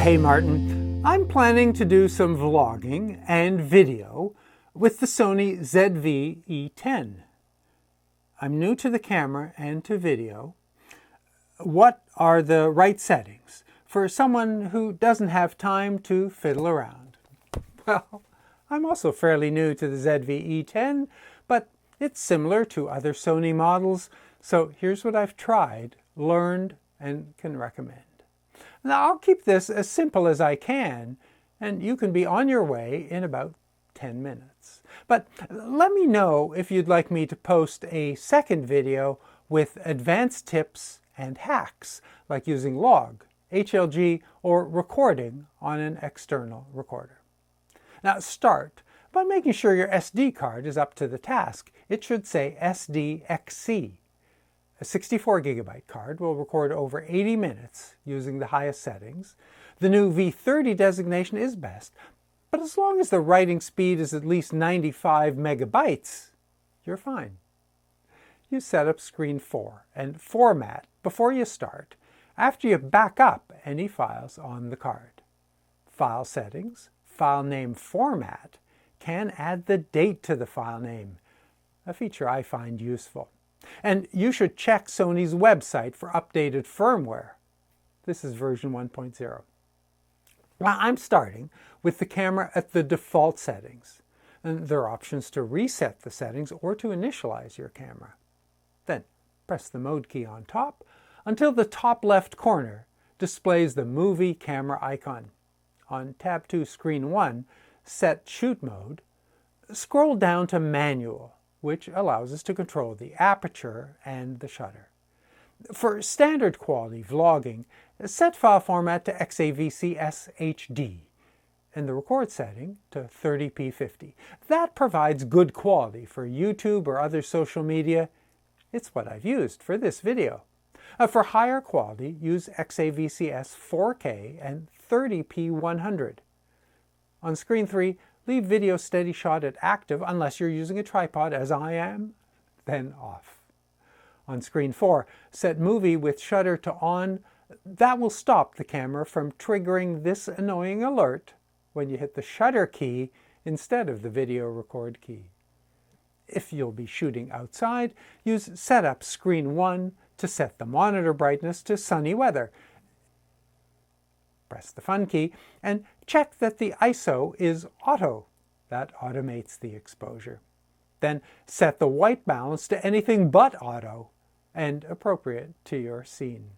Hey Martin, I'm planning to do some vlogging and video with the Sony ZV-E10. I'm new to the camera and to video. What are the right settings for someone who doesn't have time to fiddle around? Well, I'm also fairly new to the ZV-E10, but it's similar to other Sony models, so here's what I've tried, learned, and can recommend. Now, I'll keep this as simple as I can, and you can be on your way in about 10 minutes. But let me know if you'd like me to post a second video with advanced tips and hacks, like using log, HLG, or recording on an external recorder. Now, start by making sure your SD card is up to the task. It should say SDXC. A 64 gigabyte card will record over 80 minutes using the highest settings. The new V30 designation is best, but as long as the writing speed is at least 95 megabytes, you're fine. You set up screen 4 and format before you start, after you back up any files on the card. File settings, file name format, can add the date to the file name, a feature I find useful. And you should check Sony's website for updated firmware. This is version 1.0. Now, I'm starting with the camera at the default settings. And there are options to reset the settings or to initialize your camera. Then press the mode key on top until the top left corner displays the movie camera icon. On tab 2 screen 1, set shoot mode, scroll down to manual, which allows us to control the aperture and the shutter. For standard quality vlogging, set file format to XAVC HD and the record setting to 30p50. That provides good quality for YouTube or other social media. It's what I've used for this video. For higher quality, use XAVC 4K and 30p100. On screen 3, leave video steady shot at active unless you're using a tripod, as I am, then off. On screen 4, set movie with shutter to on. That will stop the camera from triggering this annoying alert when you hit the shutter key instead of the video record key. If you'll be shooting outside, use setup screen 1 to set the monitor brightness to sunny weather. Press the Fun key and check that the ISO is auto. That automates the exposure. Then set the white balance to anything but auto and appropriate to your scene.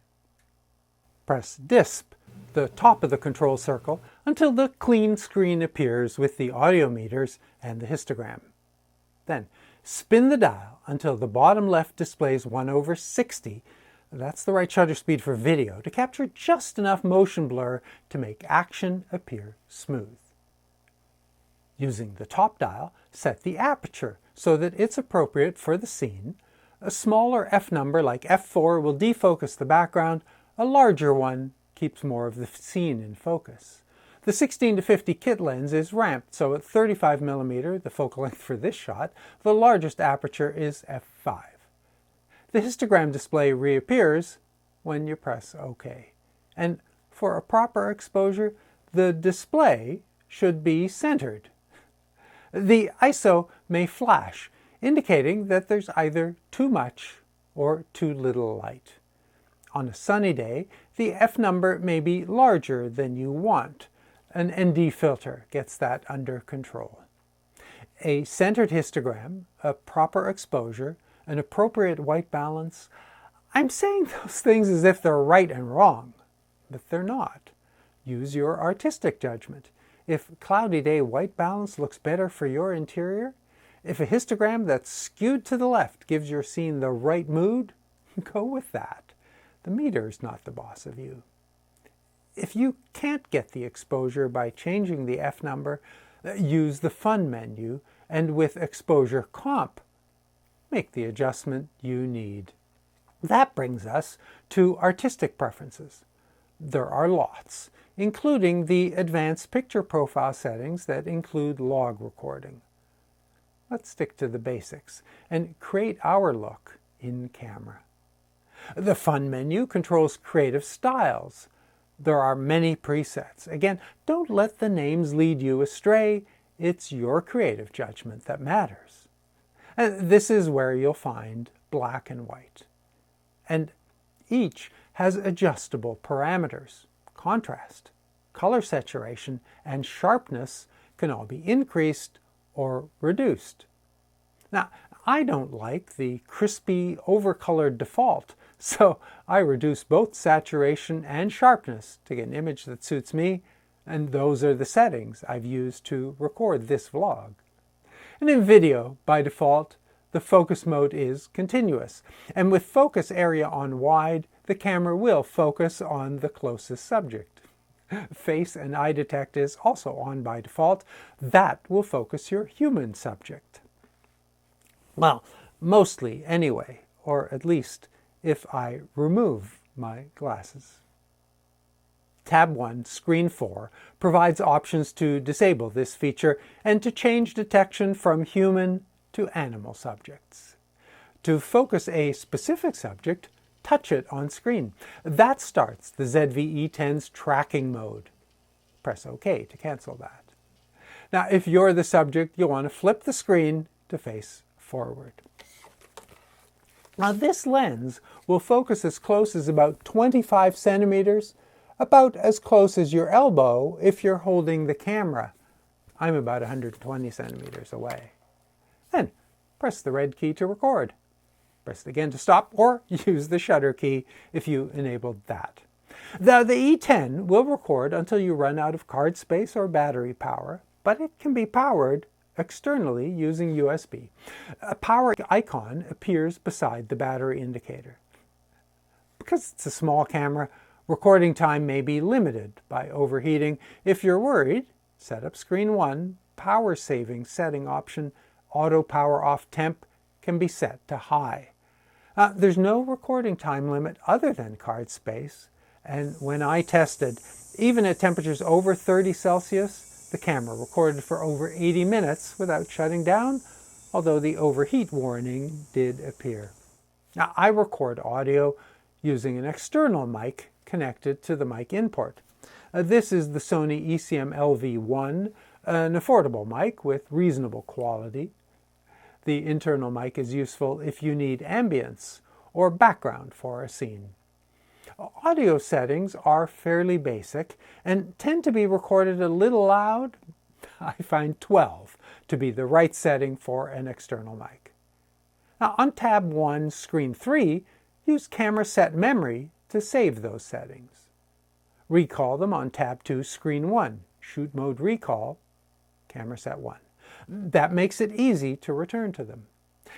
Press DISP, the top of the control circle, until the clean screen appears with the audio meters and the histogram. Then spin the dial until the bottom left displays 1/60. That's the right shutter speed for video to capture just enough motion blur to make action appear smooth. Using the top dial, set the aperture so that it's appropriate for the scene. A smaller f number like f4 will defocus the background. A larger one keeps more of the scene in focus. The 16-50 kit lens is ramped, so at 35mm, the focal length for this shot, the largest aperture is f5. The histogram display reappears when you press OK. And for a proper exposure, the display should be centered. The ISO may flash, indicating that there's either too much or too little light. On a sunny day, the f number may be larger than you want. An ND filter gets that under control. A centered histogram, a proper exposure, an appropriate white balance. I'm saying those things as if they're right and wrong, but they're not. Use your artistic judgment. If cloudy day white balance looks better for your interior, if a histogram that's skewed to the left gives your scene the right mood, go with that. The meter is not the boss of you. If you can't get the exposure by changing the f number, use the Fun menu, and with Exposure Comp, make the adjustment you need. That brings us to artistic preferences. There are lots, including the advanced picture profile settings that include log recording. Let's stick to the basics and create our look in camera. The Fun menu controls creative styles. There are many presets. Again, don't let the names lead you astray. It's your creative judgment that matters. And this is where you'll find black and white. And each has adjustable parameters. Contrast, color saturation, and sharpness can all be increased or reduced. Now, I don't like the crispy, overcolored default, so I reduce both saturation and sharpness to get an image that suits me, and those are the settings I've used to record this vlog. And in video, by default, the focus mode is continuous, and with focus area on wide, the camera will focus on the closest subject. Face and eye detect is also on by default. That will focus your human subject. Well, mostly anyway, or at least if I remove my glasses. Tab 1, Screen 4, provides options to disable this feature and to change detection from human to animal subjects. To focus a specific subject, touch it on screen. That starts the ZV-E10's tracking mode. Press OK to cancel that. Now, if you're the subject, you'll want to flip the screen to face forward. Now, this lens will focus as close as about 25 centimeters, about as close as your elbow if you're holding the camera. I'm about 120 centimeters away. Then, press the red key to record. Press it again to stop, or use the shutter key if you enabled that. The E10 will record until you run out of card space or battery power, but it can be powered externally using USB. A power icon appears beside the battery indicator. Because it's a small camera, recording time may be limited by overheating. If you're worried, set up screen 1, power saving setting option, auto power off temp can be set to high. There's no recording time limit other than card space, and when I tested, even at temperatures over 30 Celsius, the camera recorded for over 80 minutes without shutting down, although the overheat warning did appear. Now, I record audio using an external mic connected to the mic input. This is the Sony ECM-LV1, an affordable mic with reasonable quality. The internal mic is useful if you need ambience or background for a scene. Audio settings are fairly basic and tend to be recorded a little loud. I find 12 to be the right setting for an external mic. Now, on tab 1, screen 3, use camera set memory to save those settings. Recall them on tab 2, screen 1, shoot mode recall, camera set 1. That makes it easy to return to them.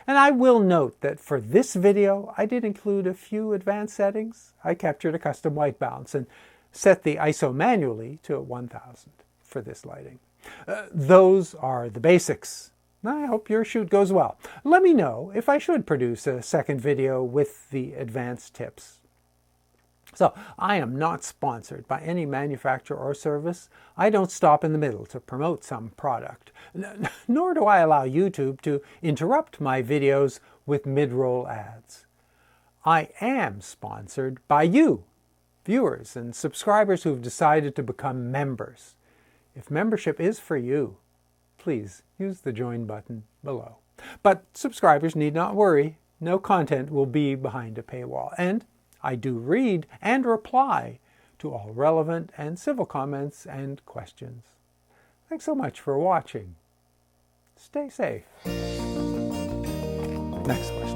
And I will note that for this video, I did include a few advanced settings. I captured a custom white balance and set the ISO manually to 1000 for this lighting. Those are the basics. I hope your shoot goes well. Let me know if I should produce a second video with the advanced tips. So, I am not sponsored by any manufacturer or service. I don't stop in the middle to promote some product. Nor do I allow YouTube to interrupt my videos with mid-roll ads. I am sponsored by you, viewers and subscribers who've decided to become members. If membership is for you, please use the join button below. But subscribers need not worry. No content will be behind a paywall. And I do read and reply to all relevant and civil comments and questions. Thanks so much for watching. Stay safe. Next question.